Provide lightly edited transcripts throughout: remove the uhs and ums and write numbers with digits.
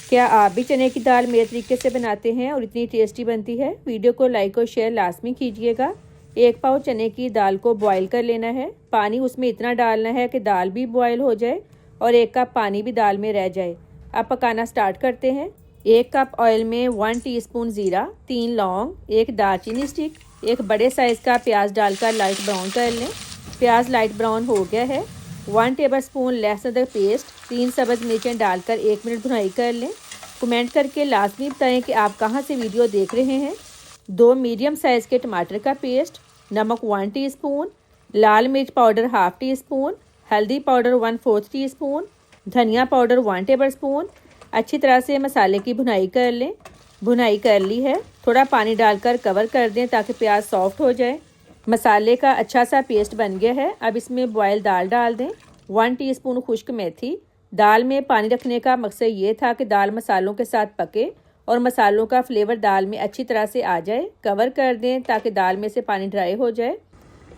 क्या आप भी चने की दाल मेरे तरीके से बनाते हैं और इतनी टेस्टी बनती है? वीडियो को लाइक और शेयर लाजमी कीजिएगा। 1 पाव चने की दाल को बॉईल कर लेना है। पानी उसमें इतना डालना है कि दाल भी बॉईल हो जाए और 1 कप पानी भी दाल में रह जाए। अब पकाना स्टार्ट करते हैं। 1 कप ऑयल में 1 टीस्पून ज़ीरा, 3 लौंग, 1 दालचीनी स्टिक, 1 बड़े साइज़ का प्याज डालकर लाइट ब्राउन कर लें। प्याज लाइट ब्राउन हो गया है। 1 टेबलस्पून लहसुन अदरक पेस्ट, 3 सब्ज़ मिर्चें डालकर 1 मिनट भुनाई कर लें। कमेंट करके लाजमी बताएं कि आप कहां से वीडियो देख रहे हैं। 2 मीडियम साइज़ के टमाटर का पेस्ट, नमक 1 टीस्पून, लाल मिर्च पाउडर ½ टीस्पून, हल्दी पाउडर 1/4 टीस्पून, धनिया पाउडर 1 टेबलस्पून। अच्छी तरह से मसाले की भुनाई कर लें। भुनाई कर ली है। थोड़ा पानी डालकर कवर कर दें ताकि प्याज सॉफ्ट हो जाए। मसाले का अच्छा सा पेस्ट बन गया है। अब इसमें बॉयल दाल डाल दें। 1 टीस्पून खुश्क मेथी। दाल में पानी रखने का मकसद ये था कि दाल मसालों के साथ पके और मसालों का फ्लेवर दाल में अच्छी तरह से आ जाए। कवर कर दें ताकि दाल में से पानी ड्राई हो जाए।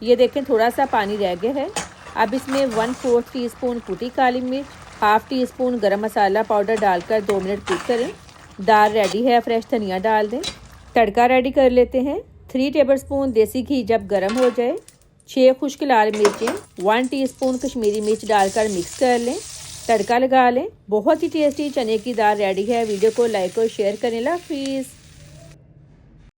ये देखें थोड़ा सा पानी रह गया है। अब इसमें 1/4 टीस्पून कुटी काली मिर्च, ½ टीस्पून गरम मसाला पाउडर डालकर 2 मिनट कुक करें। दाल रेडी है। फ्रेश धनिया डाल दें। तड़का रेडी कर लेते हैं। 3 टेबलस्पून देसी घी जब गर्म हो जाए, 6 खुश्क लाल मिर्चें, 1 टीस्पून कश्मीरी मिर्च डालकर मिक्स कर लें। तड़का लगा लें। बहुत ही टेस्टी चने की दाल रेडी है। वीडियो को लाइक और शेयर करें। अल्लाह हाफिज़।